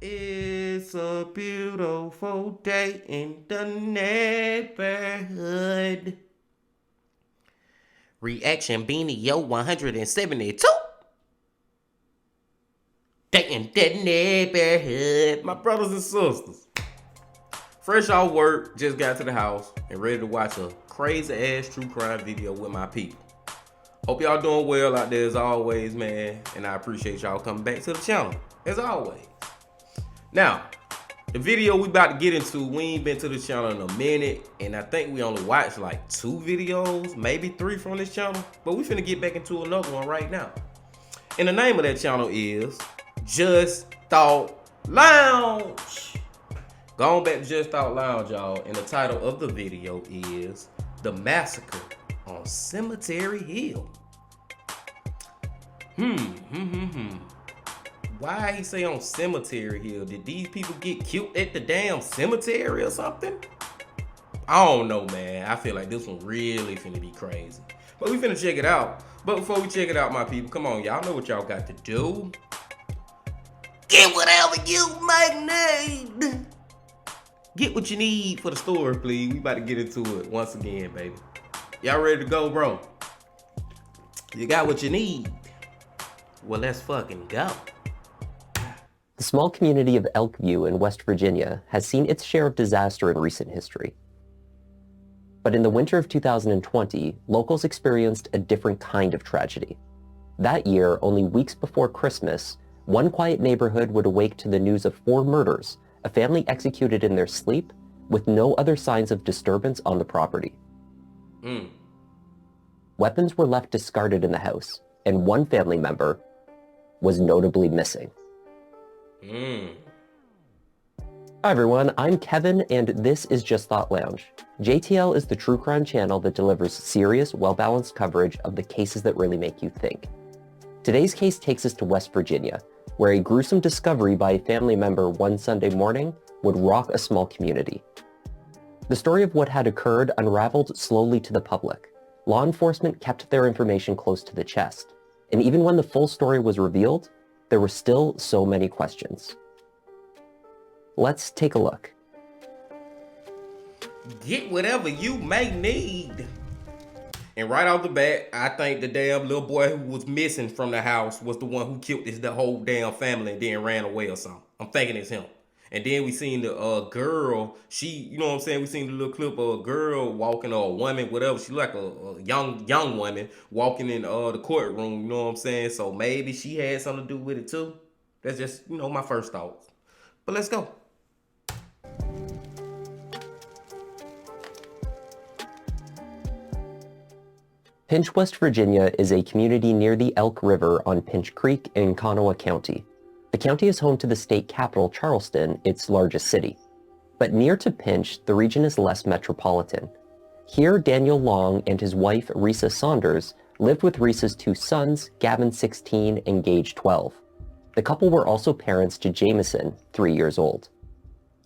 It's a beautiful day in the neighborhood. Reaction Beanie Yo 172. Day in the neighborhood. My brothers and sisters. Fresh off work, just got to the house and ready to watch a crazy ass true crime video with my people. Hope y'all doing well out there as always, man. And I appreciate y'all coming back to the channel, as always. Now, the video we about to get into, we ain't been to the channel in a minute, and I think we only watched like 2 videos, maybe 3 from this channel, but we finna get back into another one right now. And the name of that channel is Just Thought Lounge. Going back to Just Thought Lounge, y'all, and the title of the video is The Massacre on Cemetery Hill. Why he say on Cemetery Hill? Did these people get killed at the damn cemetery or something? I don't know, man. I feel like this one really finna be crazy. But we finna check it out. But before we check it out, my people, come on, y'all know what y'all got to do. Get whatever you might need. Get what you need for the story, please. We about to get into it once again, baby. Y'all ready to go, bro? You got what you need? Well, let's fucking go. The small community of Elkview in West Virginia has seen its share of disaster in recent history. But in the winter of 2020, locals experienced a different kind of tragedy. That year, only weeks before Christmas, one quiet neighborhood would awake to the news of 4 murders, a family executed in their sleep, with no other signs of disturbance on the property. Weapons were left discarded in the house, and one family member was notably missing. Hi everyone, I'm Kevin, and this is Just Thought Lounge. JTL is the true crime channel that delivers serious, well-balanced coverage of the cases that really make you think. Today's case takes us to West Virginia, where a gruesome discovery by a family member one Sunday morning would rock a small community. The story of what had occurred unraveled slowly to the public. Law enforcement kept their information close to the chest, and even when the full story was revealed, there were still so many questions. Let's take a look. Get whatever you may need. And right off the bat, I think the damn little boy who was missing from the house was the one who killed the whole damn family and then ran away or something. I'm thinking it's him. And then we seen the girl, you know what I'm saying? We seen the little clip of a girl walking, or a woman, whatever. She like a young woman walking in the courtroom, you know what I'm saying? So maybe she had something to do with it too. That's just, you know, my first thoughts. But let's go. Pinch, West Virginia is a community near the Elk River on Pinch Creek in Kanawha County. The county is home to the state capital, Charleston, its largest city. But near to Pinch, the region is less metropolitan. Here, Daniel Long and his wife, Risa Saunders, lived with Risa's 2 sons, Gavin, 16, and Gage, 12. The couple were also parents to Jameson, 3 years old.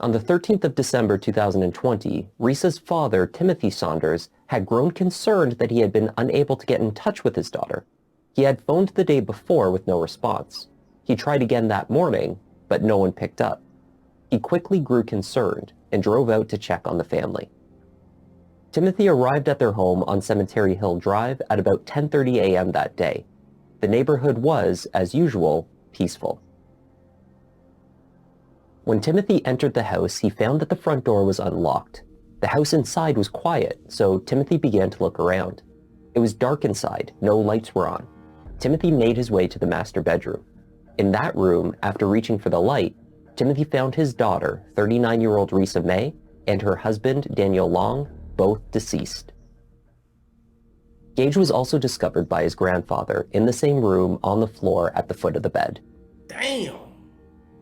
On the 13th of December 2020, Risa's father, Timothy Saunders, had grown concerned that he had been unable to get in touch with his daughter. He had phoned the day before with no response. He tried again that morning, but no one picked up. He quickly grew concerned and drove out to check on the family. Timothy arrived at their home on Cemetery Hill Drive at about 10:30 a.m. that day. The neighborhood was, as usual, peaceful. When Timothy entered the house, he found that the front door was unlocked. The house inside was quiet, so Timothy began to look around. It was dark inside, no lights were on. Timothy made his way to the master bedroom. In that room, after reaching for the light, Timothy found his daughter, 39-year-old Risa May, and her husband, Daniel Long, both deceased. Gage was also discovered by his grandfather in the same room on the floor at the foot of the bed. Damn!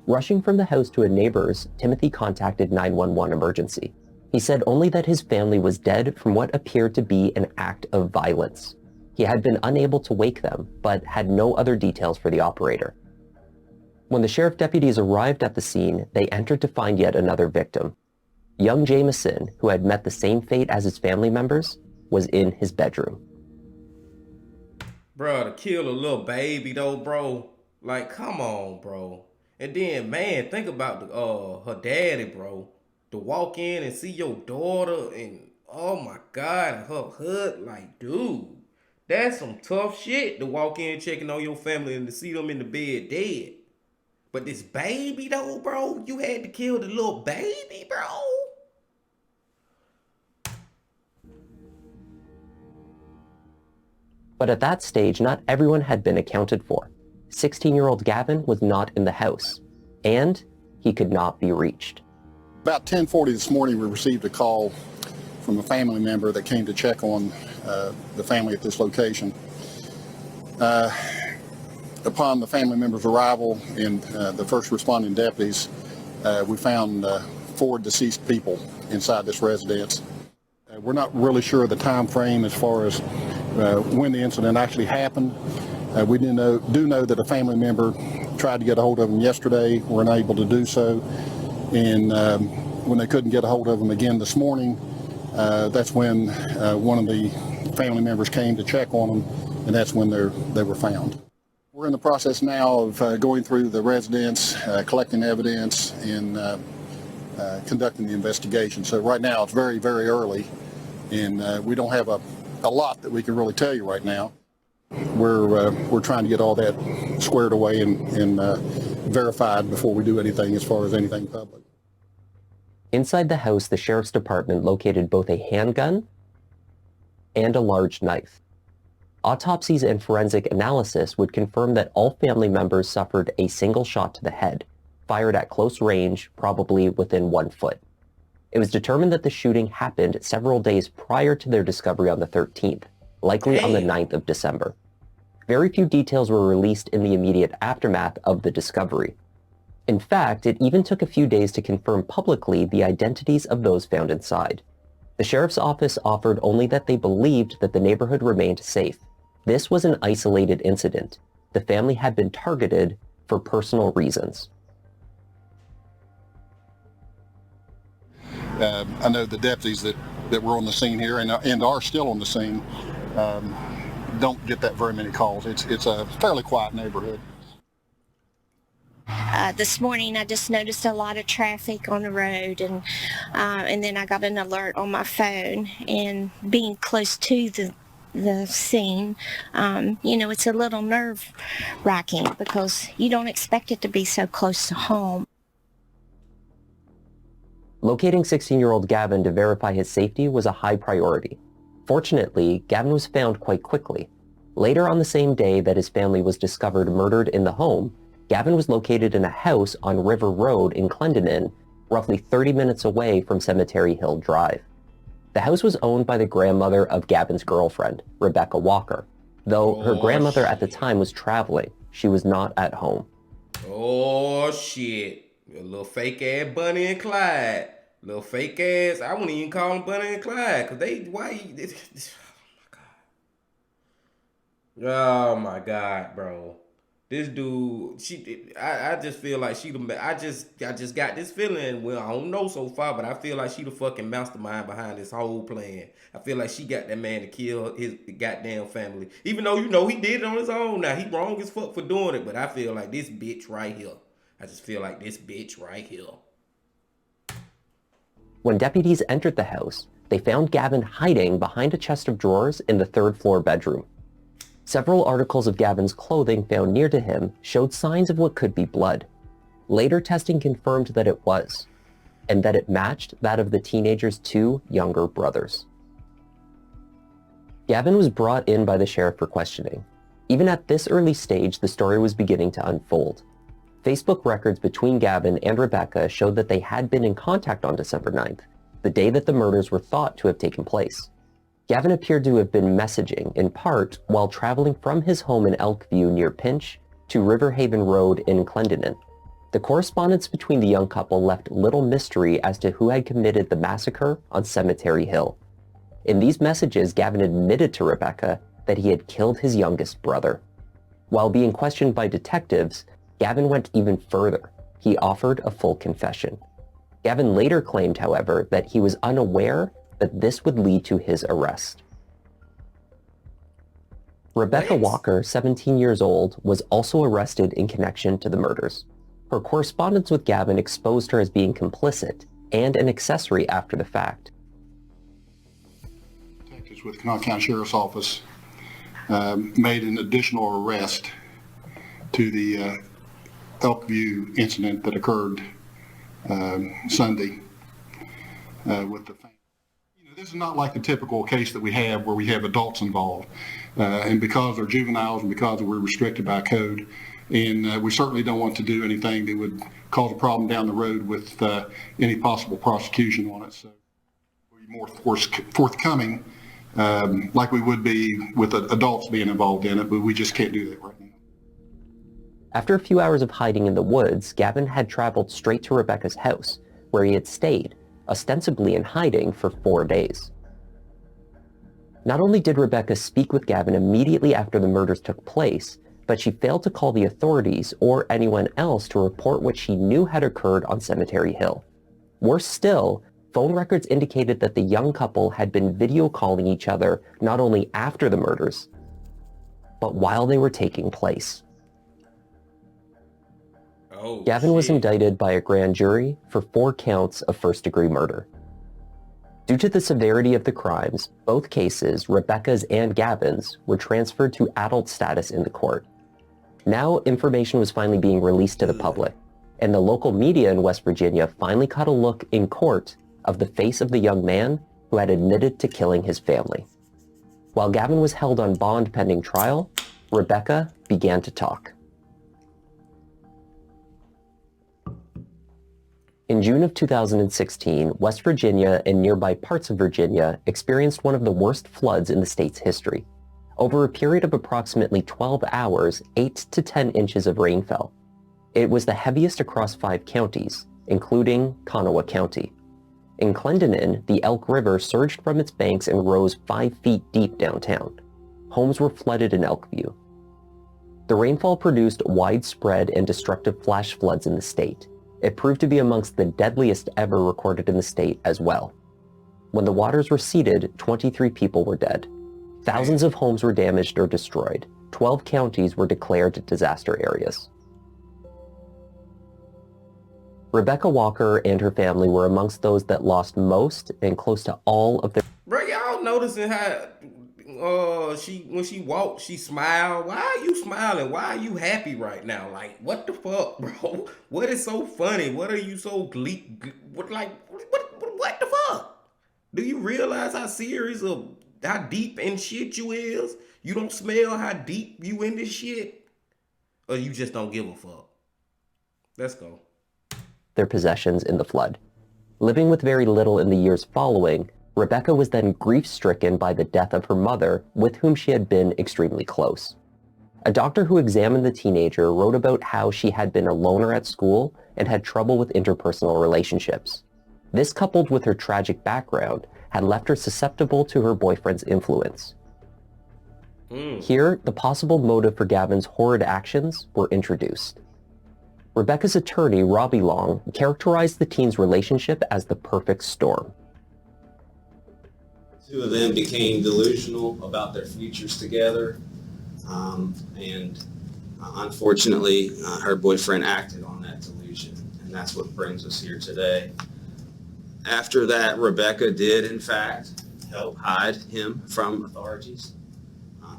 Rushing from the house to a neighbor's, Timothy contacted 911 emergency. He said only that his family was dead from what appeared to be an act of violence. He had been unable to wake them, but had no other details for the operator. When the sheriff deputies arrived at the scene, they entered to find yet another victim. Young Jameson, who had met the same fate as his family members, was in his bedroom. Bro, to kill a little baby though, bro. Like, come on, bro. And then, man, think about her daddy, bro. To walk in and see your daughter and, oh my God, and her hood, like, dude. That's some tough shit to walk in checking on your family and to see them in the bed dead. But this baby though, bro, you had to kill the little baby, bro. But at that stage, not everyone had been accounted for. 16-year-old Gavin was not in the house, and he could not be reached. About 10:40 this morning, we received a call from a family member that came to check on the family at this location. Upon the family member's arrival and the first responding deputies, we found 4 deceased people inside this residence. We're not really sure of the time frame as far as when the incident actually happened. We do know that a family member tried to get a hold of them yesterday, were unable to do so, and when they couldn't get a hold of them again this morning, that's when one of the family members came to check on them, and that's when they were found. We're in the process now of going through the residence, collecting evidence, and conducting the investigation. So right now it's very, very early, and we don't have a lot that we can really tell you right now. We're trying to get all that squared away and verified before we do anything as far as anything public. Inside the house, the sheriff's department located both a handgun and a large knife. Autopsies and forensic analysis would confirm that all family members suffered a single shot to the head, fired at close range, probably within 1 foot. It was determined that the shooting happened several days prior to their discovery on the 13th, likely on the 9th of December. Very few details were released in the immediate aftermath of the discovery. In fact, it even took a few days to confirm publicly the identities of those found inside. The sheriff's office offered only that they believed that the neighborhood remained safe. This was an isolated incident. The family had been targeted for personal reasons. I know the deputies that were on the scene here and are still on the scene don't get that very many calls. It's a fairly quiet neighborhood. This morning I just noticed a lot of traffic on the road, and then I got an alert on my phone, and being close to the scene, it's a little nerve-wracking because you don't expect it to be so close to home. Locating 16-year-old Gavin to verify his safety was a high priority. Fortunately, Gavin was found quite quickly. Later on the same day that his family was discovered murdered in the home, Gavin was located in a house on River Road in Clendenin, roughly 30 minutes away from Cemetery Hill Drive. The house was owned by the grandmother of Gavin's girlfriend, Rebecca Walker. Though her grandmother at the time was traveling, she was not at home. Oh, shit. A little fake ass Bonnie and Clyde. Little fake ass. I wouldn't even call them Bonnie and Clyde. Oh my God, bro. This dude, I just feel like I just got this feeling. Well, I don't know so far, but I feel like she the fucking mastermind behind this whole plan. I feel like she got that man to kill his goddamn family. Even though, he did it on his own. Now, he wrong as fuck for doing it, but I feel like this bitch right here. I just feel like this bitch right here. When deputies entered the house, they found Gavin hiding behind a chest of drawers in the third-floor bedroom. Several articles of Gavin's clothing found near to him showed signs of what could be blood. Later testing confirmed that it was, and that it matched that of the teenager's 2 younger brothers. Gavin was brought in by the sheriff for questioning. Even at this early stage, the story was beginning to unfold. Facebook records between Gavin and Rebecca showed that they had been in contact on December 9th, the day that the murders were thought to have taken place. Gavin appeared to have been messaging, in part, while traveling from his home in Elkview near Pinch to Riverhaven Road in Clendenin. The correspondence between the young couple left little mystery as to who had committed the massacre on Cemetery Hill. In these messages, Gavin admitted to Rebecca that he had killed his youngest brother. While being questioned by detectives, Gavin went even further. He offered a full confession. Gavin later claimed, however, that he was unaware that this would lead to his arrest. Rebecca Walker, 17 years old, was also arrested in connection to the murders. Her correspondence with Gavin exposed her as being complicit and an accessory after the fact. Detectives with Kanawha County Sheriff's Office made an additional arrest to the Elkview incident that occurred Sunday with the family. This is not like the typical case that we have where we have adults involved, and because they're juveniles and because we're restricted by code, and we certainly don't want to do anything that would cause a problem down the road with any possible prosecution on it. So we'll be more forthcoming like we would be with adults being involved in it, but we just can't do that right now. After a few hours of hiding in the woods, Gavin had traveled straight to Rebecca's house, where he had stayed, ostensibly in hiding for 4 days. Not only did Rebecca speak with Gavin immediately after the murders took place, but she failed to call the authorities or anyone else to report what she knew had occurred on Cemetery Hill. Worse still, phone records indicated that the young couple had been video calling each other not only after the murders, but while they were taking place. Gavin was indicted by a grand jury for 4 counts of first-degree murder. Due to the severity of the crimes, both cases, Rebecca's and Gavin's, were transferred to adult status in the court. Now, information was finally being released to the public, and the local media in West Virginia finally caught a look in court of the face of the young man who had admitted to killing his family. While Gavin was held on bond pending trial, Rebecca began to talk. In June of 2016, West Virginia and nearby parts of Virginia experienced one of the worst floods in the state's history. Over a period of approximately 12 hours, 8 to 10 inches of rain fell. It was the heaviest across 5 counties, including Kanawha County. In Clendenin, the Elk River surged from its banks and rose 5 feet deep downtown. Homes were flooded in Elkview. The rainfall produced widespread and destructive flash floods in the state. It proved to be amongst the deadliest ever recorded in the state as well. When the waters receded, 23 people were dead. Thousands of homes were damaged or destroyed. 12 counties were declared disaster areas. Rebecca Walker and her family were amongst those that lost most and close to all of their... Bro, y'all noticing how when she walked, she smiled? Why are you smiling? Why are you happy right now? Like, what the fuck, bro? What is so funny? What are you so what the fuck? Do you realize how serious of how deep in shit you is? You don't smell how deep you in this shit? Or you just don't give a fuck? Let's go. Their possessions in the flood. Living with very little in the years following, Rebecca was then grief-stricken by the death of her mother, with whom she had been extremely close. A doctor who examined the teenager wrote about how she had been a loner at school and had trouble with interpersonal relationships. This, coupled with her tragic background, had left her susceptible to her boyfriend's influence. Here, the possible motive for Gavin's horrid actions were introduced. Rebecca's attorney, Robbie Long, characterized the teen's relationship as the perfect storm. Two of them became delusional about their futures together, and unfortunately, her boyfriend acted on that delusion, and that's what brings us here today. After that, Rebecca did, in fact, help hide him from authorities,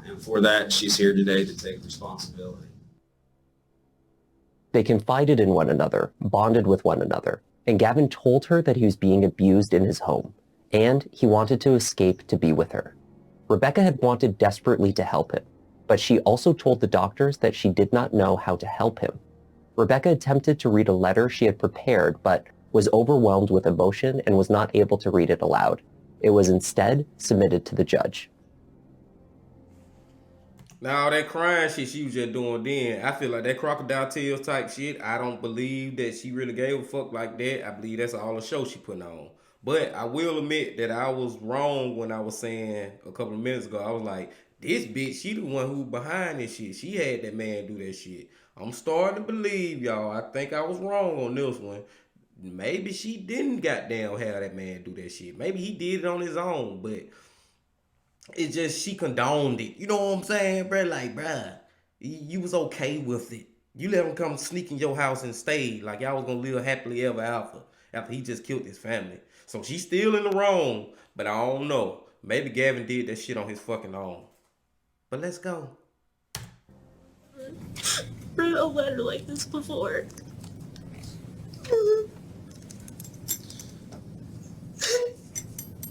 and for that, she's here today to take responsibility. They confided in one another, bonded with one another, and Gavin told her that he was being abused in his home, and he wanted to escape to be with her. Rebecca had wanted desperately to help him, but she also told the doctors that she did not know how to help him. Rebecca attempted to read a letter she had prepared, but was overwhelmed with emotion and was not able to read it aloud. It was instead submitted to the judge. Now that crying shit she was just doing then, I feel like that crocodile tears type shit. I don't believe that she really gave a fuck like that. I believe that's all a show she putting on. But I will admit that I was wrong when I was saying a couple of minutes ago. I was like, this bitch, she the one who behind this shit. She had that man do that shit. I'm starting to believe y'all. I think I was wrong on this one. Maybe she didn't goddamn have that man do that shit. Maybe he did it on his own, but it's just she condoned it. You know what I'm saying, bro? Like, bruh, you was okay with it. You let him come sneak in your house and stay. Like y'all was gonna live happily ever after he just killed his family. So she's still in the wrong, but I don't know. Maybe Gavin did that shit on his fucking own. But let's go. Read a letter like this before.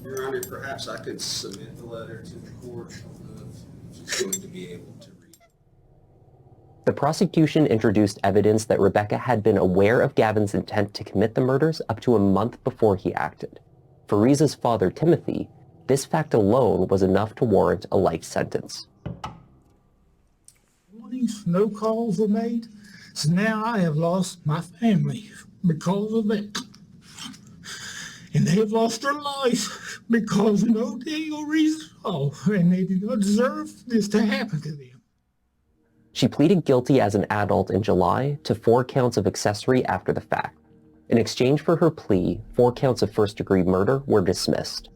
Your Honor, perhaps I could submit the letter to the court. I don't know if she's going to be able to read it. The prosecution introduced evidence that Rebecca had been aware of Gavin's intent to commit the murders up to a month before he acted. For Riza's father, Timothy, this fact alone was enough to warrant a life sentence. No calls were made, so now I have lost my family because of it. And they have lost their life because of no legal reason at all, and they do not deserve this to happen to them. She pleaded guilty as an adult in July to 4 counts of accessory after the fact. In exchange for her plea, 4 counts of first-degree murder were dismissed.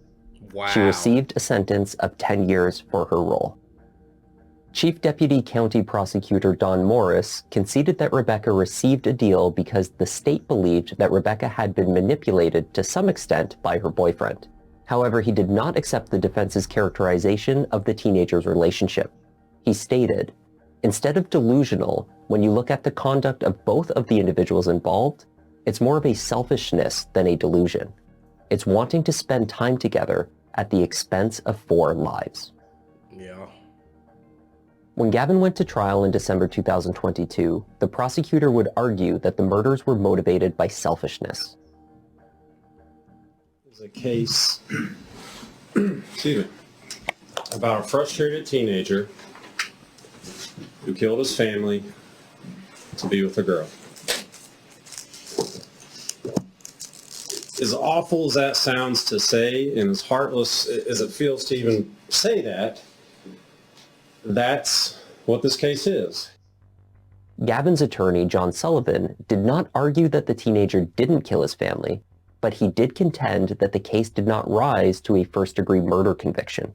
Wow. She received a sentence of 10 years for her role. Chief Deputy County Prosecutor Don Morris conceded that Rebecca received a deal because the state believed that Rebecca had been manipulated to some extent by her boyfriend. However, he did not accept the defense's characterization of the teenager's relationship. He stated, "Instead of delusional, when you look at the conduct of both of the individuals involved, it's more of a selfishness than a delusion. It's wanting to spend time together at the expense of 4 lives." Yeah. When Gavin went to trial in December 2022, the prosecutor would argue that the murders were motivated by selfishness. There's a case excuse me, about a frustrated teenager who killed his family to be with a girl. As awful as that sounds to say, and as heartless as it feels to even say that, that's what this case is. Gavin's attorney, John Sullivan, did not argue that the teenager didn't kill his family, but he did contend that the case did not rise to a first-degree murder conviction.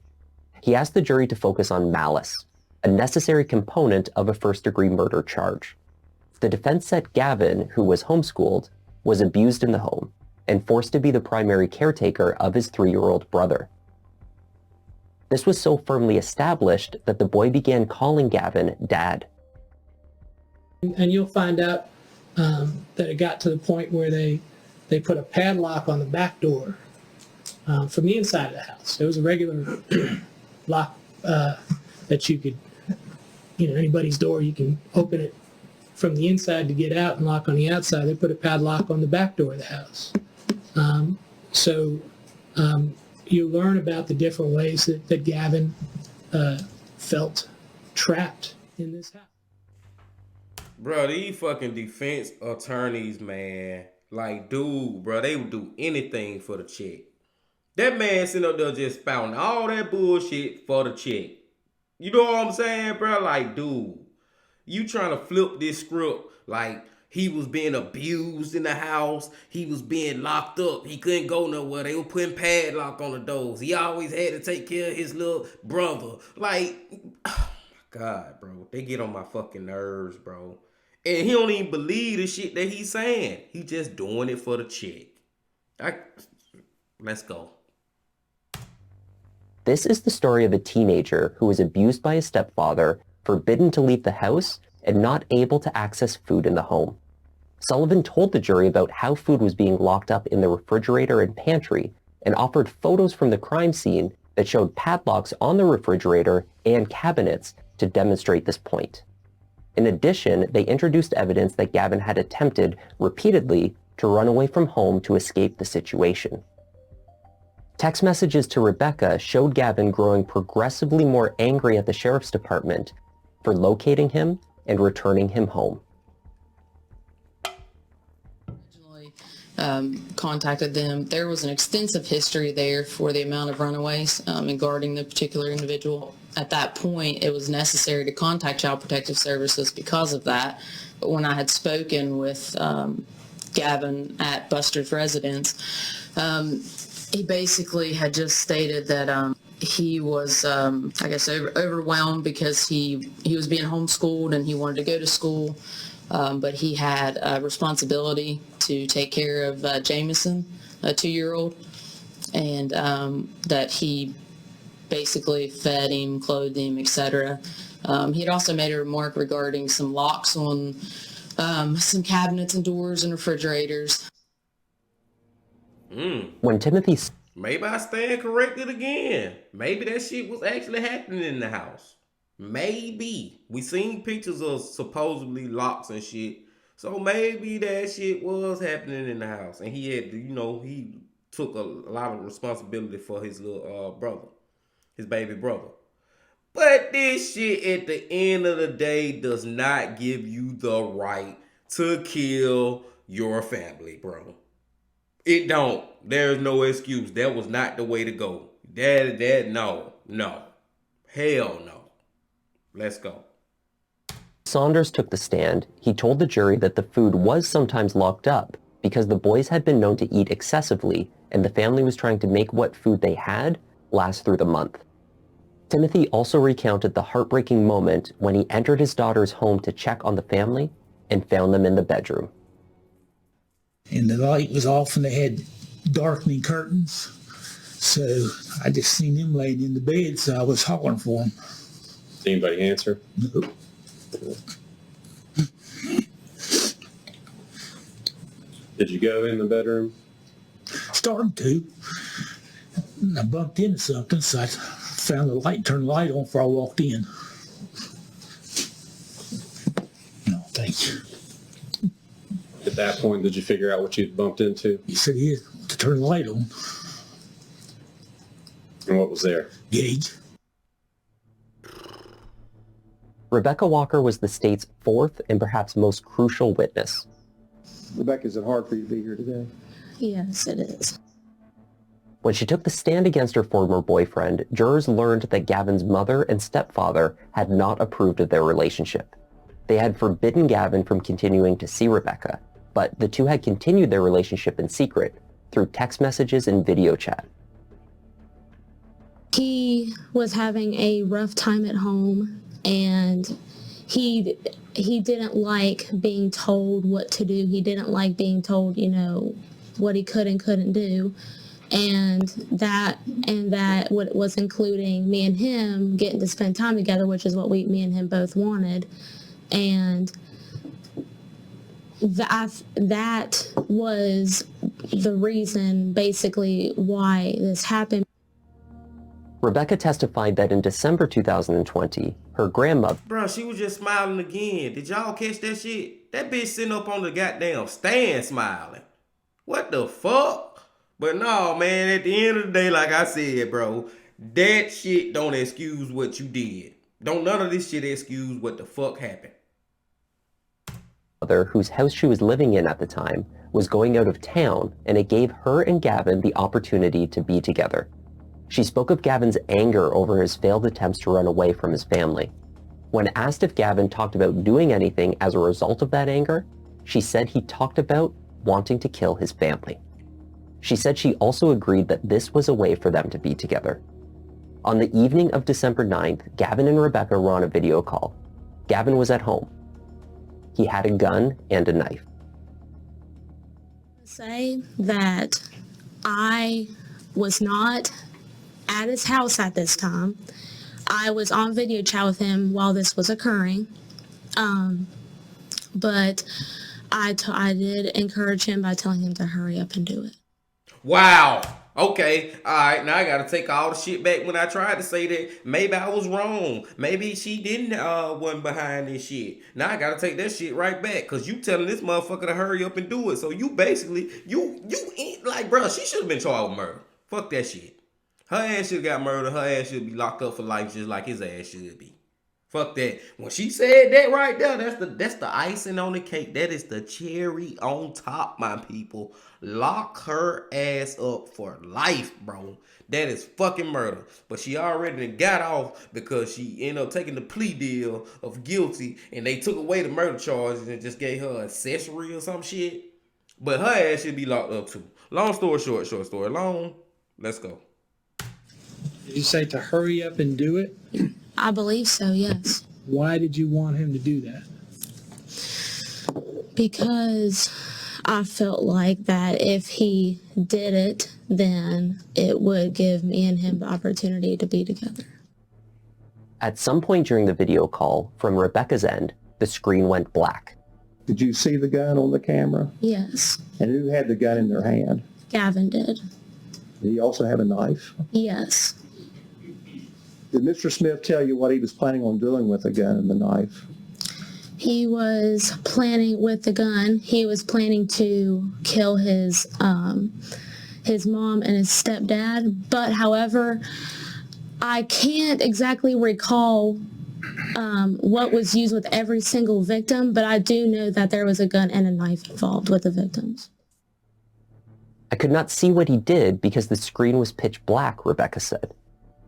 He asked the jury to focus on malice, a necessary component of a first-degree murder charge. The defense said Gavin, who was homeschooled, was abused in the home and forced to be the primary caretaker of his 3-year-old brother. This was so firmly established that the boy began calling Gavin Dad. And you'll find out that it got to the point where they put a padlock on the back door from the inside of the house. It was a regular lock that you could, anybody's door, you can open it from the inside to get out and lock on the outside. They put a padlock on the back door of the house. You learn about the different ways that Gavin felt trapped in this house. Bro, these fucking defense attorneys, man, like, dude, bro, they would do anything for the check. That man sitting up there just spouting all that bullshit for the check. You know what I'm saying, bro? Like, dude, you trying to flip this script like he was being abused in the house. He was being locked up. He couldn't go nowhere. They were putting padlock on the doors. He always had to take care of his little brother. Like, oh my God, bro. They get on my fucking nerves, bro. And he don't even believe the shit that he's saying. He just doing it for the check. Let's go. This is the story of a teenager who was abused by his stepfather, forbidden to leave the house, and not able to access food in the home. Sullivan told the jury about how food was being locked up in the refrigerator and pantry, and offered photos from the crime scene that showed padlocks on the refrigerator and cabinets to demonstrate this point. In addition, they introduced evidence that Gavin had attempted repeatedly to run away from home to escape the situation. Text messages to Rebecca showed Gavin growing progressively more angry at the sheriff's department for locating him and returning him home. Contacted them. There was an extensive history there for the amount of runaways and guarding the particular individual. At that point, it was necessary to contact Child Protective Services because of that. But when I had spoken with Gavin at Buster's residence, he basically had just stated that he was, I guess, overwhelmed because he was being homeschooled and he wanted to go to school. But he had a responsibility to take care of Jameson, a 2-year-old, and that he basically fed him, clothed him, etc. He had also made a remark regarding some locks on some cabinets and doors and refrigerators. When Timothy... Maybe I stand corrected again. Maybe that shit was actually happening in the house. Maybe. We seen pictures of supposedly locks and shit. So maybe that shit was happening in the house. And he had, he took a lot of responsibility for his little brother. His baby brother. But this shit at the end of the day does not give you the right to kill your family, bro. It don't. There's no excuse. That was not the way to go. No. Hell no. Let's go. Saunders took the stand. He told the jury that the food was sometimes locked up because the boys had been known to eat excessively and the family was trying to make what food they had last through the month. Timothy also recounted the heartbreaking moment when he entered his daughter's home to check on the family and found them in the bedroom. And the light was off and they had darkening curtains. So I just seen them laying in the bed, so I was hollering for them. Did anybody answer? No. Did you go in the bedroom? Started to. And I bumped into something, so I found the light, turned the light on before I walked in. No, thank you. At that point, did you figure out what you'd bumped into? He said he had to turn the light on. And what was there? Gage. Rebecca Walker was the state's fourth and perhaps most crucial witness. Rebecca, is it hard for you to be here today? Yes, it is. When she took the stand against her former boyfriend, jurors learned that Gavin's mother and stepfather had not approved of their relationship. They had forbidden Gavin from continuing to see Rebecca, but the two had continued their relationship in secret through text messages and video chat. He was having a rough time at home, and he didn't like being told what to do. He didn't like being told, what he could and couldn't do. And that what was including me and him getting to spend time together, which is what me and him both wanted. And that was the reason basically why this happened. Rebecca testified that in December 2020, her grandmother... Bro, she was just smiling again. Did y'all catch that shit? That bitch sitting up on the goddamn stand smiling. What the fuck? But no, man, at the end of the day, like I said, bro, that shit don't excuse what you did. Don't none of this shit excuse what the fuck happened. Whose house she was living in at the time was going out of town, and it gave her and Gavin the opportunity to be together. She spoke of Gavin's anger over his failed attempts to run away from his family. When asked if Gavin talked about doing anything as a result of that anger, she said he talked about wanting to kill his family. She said she also agreed that this was a way for them to be together. On the evening of December 9th, Gavin and Rebecca were on a video call. Gavin was at home. He had a gun and a knife. Say that I was not at his house at this time. I was on video chat with him while this was occurring. But I did encourage him by telling him to hurry up and do it. Wow. Okay. All right. Now I got to take all the shit back when I tried to say that maybe I was wrong. Maybe she didn't wasn't behind this shit. Now I got to take that shit right back because you telling this motherfucker to hurry up and do it. So you basically, you ain't like, bro, she should have been charged with murder. Fuck that shit. Her ass should have got murdered. Her ass should be locked up for life just like his ass should be. Fuck that. When she said that right there, that's the icing on the cake. That is the cherry on top, my people. Lock her ass up for life, bro. That is fucking murder. But she already got off because she ended up taking the plea deal of guilty, and they took away the murder charges and just gave her accessory or some shit. But her ass should be locked up too. Long story short, short story long. Let's go. Did you say to hurry up and do it? I believe so, yes. Why did you want him to do that? Because I felt like that if he did it, then it would give me and him the opportunity to be together. At some point during the video call, from Rebecca's end, the screen went black. Did you see the gun on the camera? Yes, And who had the gun in their hand? Gavin did. Did he also have a knife? Yes. Did Mr. Smith tell you what he was planning on doing with the gun and the knife? He was planning with the gun. He was planning to kill his mom and his stepdad. But however, I can't exactly recall what was used with every single victim, but I do know that there was a gun and a knife involved with the victims. I could not see what he did because the screen was pitch black, Rebecca said.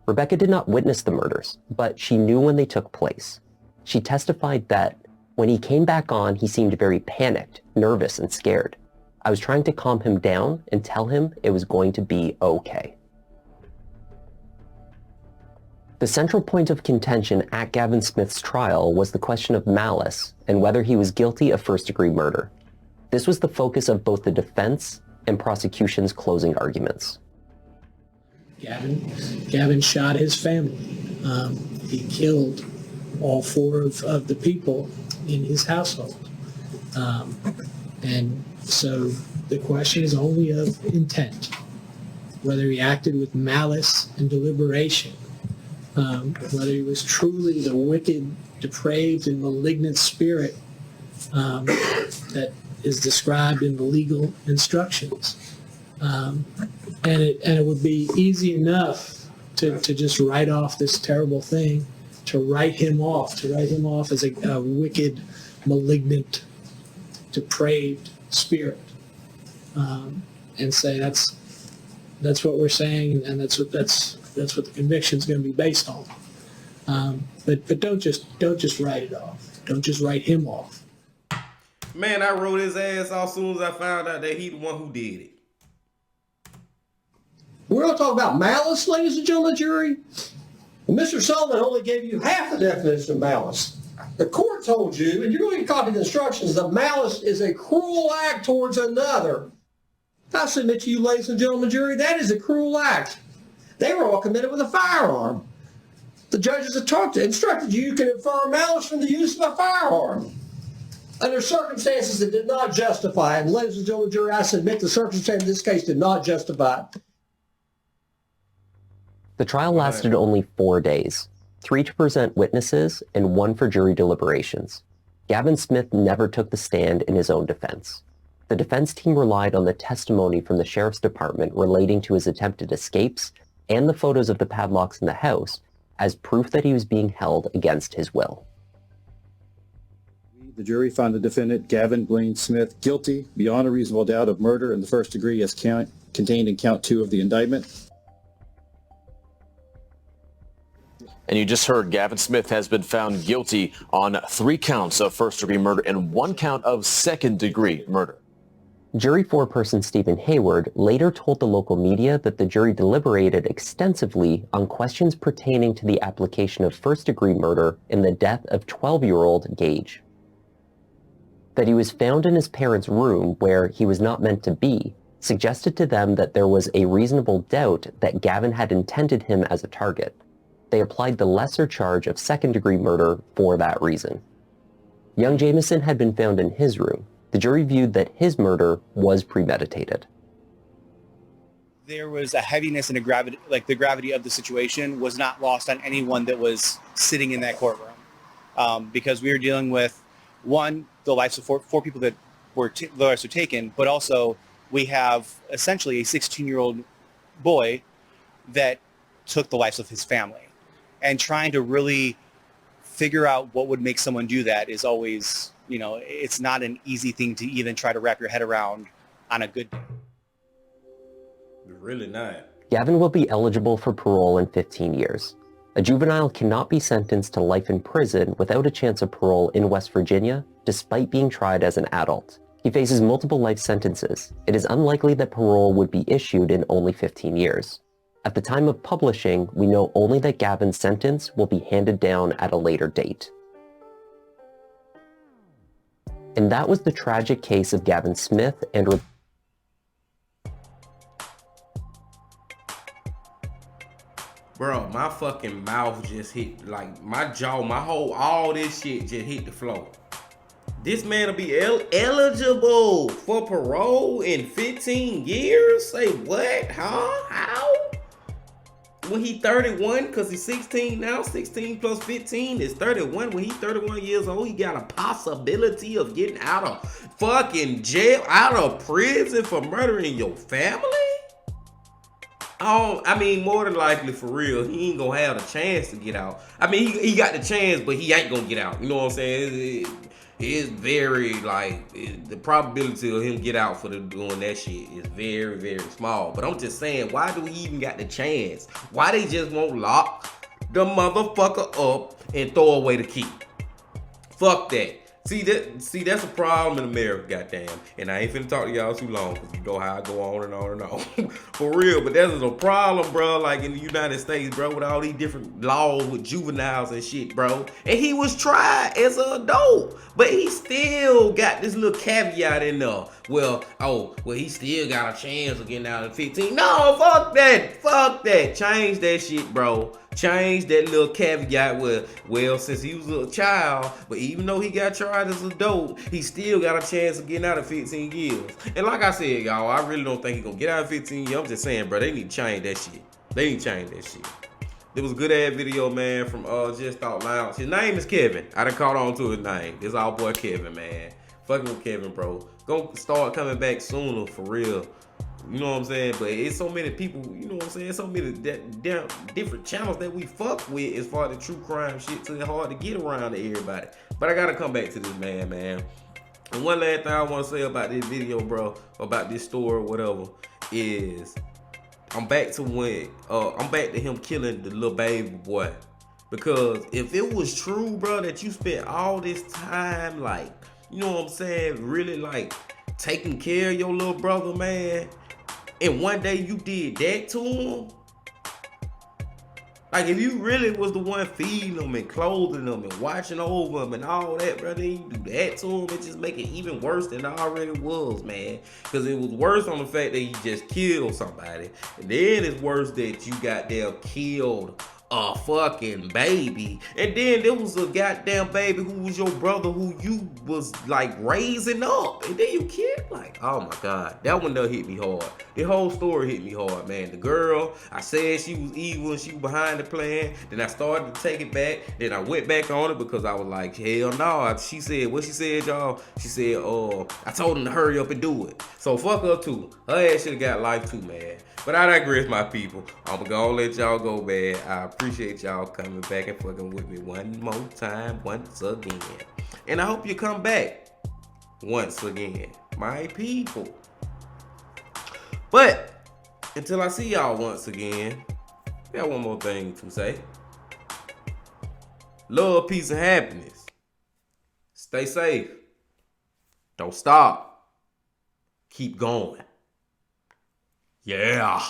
Rebecca did not witness the murders, but she knew when they took place. She testified that when he came back on, he seemed very panicked, nervous, and scared. I was trying to calm him down and tell him it was going to be okay. The central point of contention at Gavin Smith's trial was the question of malice and whether he was guilty of first-degree murder. This was the focus of both the defense and prosecution's closing arguments. Gavin shot his family. He killed all four of the people in his household. And so the question is only of intent, whether he acted with malice and deliberation, whether he was truly the wicked, depraved, and malignant spirit that is described in the legal instructions. And it would be easy enough to just write off this terrible thing, to write him off as a wicked, malignant, depraved spirit, and say that's what we're saying, and that's what the conviction is going to be based on. But don't just write it off. Don't just write him off. Man, I wrote his ass off as soon as I found out that he the one who did it. We're going to talk about malice, ladies and gentlemen, jury. And Mr. Sullivan only gave you half the definition of malice. The court told you, and you're going to copy the instructions, that malice is a cruel act towards another. I submit to you, ladies and gentlemen, jury, that is a cruel act. They were all committed with a firearm. The judges have instructed you can infer malice from the use of a firearm under circumstances that did not justify it. And ladies and gentlemen, jury, I submit the circumstance in this case did not justify it. The trial lasted only 4 days, 3 to present witnesses and 1 for jury deliberations. Gavin Smith never took the stand in his own defense. The defense team relied on the testimony from the sheriff's department relating to his attempted escapes and the photos of the padlocks in the house as proof that he was being held against his will. The jury found the defendant, Gavin Blaine Smith, guilty beyond a reasonable doubt of murder in the first degree as contained in count 2 of the indictment. And you just heard Gavin Smith has been found guilty on 3 counts of first-degree murder and 1 count of second-degree murder. Jury foreperson Stephen Hayward later told the local media that the jury deliberated extensively on questions pertaining to the application of first-degree murder in the death of 12-year-old Gage. That he was found in his parents' room where he was not meant to be suggested to them that there was a reasonable doubt that Gavin had intended him as a target. They applied the lesser charge of second-degree murder for that reason. Young Jameson had been found in his room. The jury viewed that his murder was premeditated. There was a heaviness and a gravity, like the gravity of the situation was not lost on anyone that was sitting in that courtroom. Because we were dealing with, one, the lives of four people that were the lives were taken, but also we have essentially a 16-year-old boy that took the lives of his family. And trying to really figure out what would make someone do that is always, you know, it's not an easy thing to even try to wrap your head around on a good day. Really not. Gavin will be eligible for parole in 15 years. A juvenile cannot be sentenced to life in prison without a chance of parole in West Virginia, despite being tried as an adult. He faces multiple life sentences. It is unlikely that parole would be issued in only 15 years. At the time of publishing, we know only that Gavin's sentence will be handed down at a later date. And that was the tragic case of Gavin Smith and Bro, my fucking mouth just hit, like, my jaw, my whole, all this shit just hit the floor. This man will be eligible for parole in 15 years? Say what? Huh? How? When he 31, because he's 16 now, 16 plus 15 is 31. When he's 31 years old, he got a possibility of getting out of fucking jail, out of prison for murdering your family? Oh, I mean, more than likely, for real, he ain't gonna have a chance to get out. I mean, he got the chance, but he ain't gonna get out. You know what I'm saying? It's very, like, the probability of him get out for doing that shit is very, very small. But I'm just saying, why do he even got the chance? Why they just won't lock the motherfucker up and throw away the key? Fuck that. See, that's a problem in America, goddamn. And I ain't finna talk to y'all too long, because you know how I go on and on and on. For real, but that is a problem, bro, like in the United States, bro, with all these different laws with juveniles and shit, bro. And he was tried as an adult, but he still got this little caveat in there. Well, he still got a chance of getting out at 15. No, fuck that. Fuck that. Change that shit, bro. Change that little caveat with, well, since he was a child, but even though he got tried as an adult, he still got a chance of getting out of 15 years. And like I said, y'all, I really don't think he's gonna get out of 15 years. I'm just saying, bro, they need to change that shit. They need to change that shit. There was a good ass video, man, from JustThoughtLounge. His name is Kevin. I done caught on to his name. This our boy Kevin, man. Fucking with Kevin, bro. Gonna start coming back sooner, for real. You know what I'm saying? But it's so many people, you know what I'm saying? So many different channels that we fuck with as far as the true crime shit, so it's hard to get around to everybody. But I gotta come back to this man. And one last thing I want to say about this video, bro, about this story or whatever, is I'm back to him killing the little baby boy. Because if it was true, bro, that you spent all this time, like, you know what I'm saying, really like taking care of your little brother, man, and one day you did that to him, like if you really was the one feeding him and clothing him and watching over him and all that, bro, then you do that to him, it just make it even worse than it already was, man. Because it was worse on the fact that you just killed somebody, and then it's worse that you goddamn killed a fucking baby, and then there was a goddamn baby who was your brother, who you was like raising up, and then you killed. Like, oh my god, that one done hit me hard. The whole story hit me hard, man. The girl, I said she was evil and she was behind the plan, then I started to take it back, then I went back on it because I was like, hell no. She said what she said, y'all. She said, I told him to hurry up and do it. So fuck her too. Her ass should have got life too, man. But I digress, my people. I'm gonna let y'all go, man. I appreciate y'all coming back and fucking with me one more time, once again. And I hope you come back once again, my people. But until I see y'all once again, I got one more thing to say. Love, peace, and happiness. Stay safe. Don't stop. Keep going. Yeah.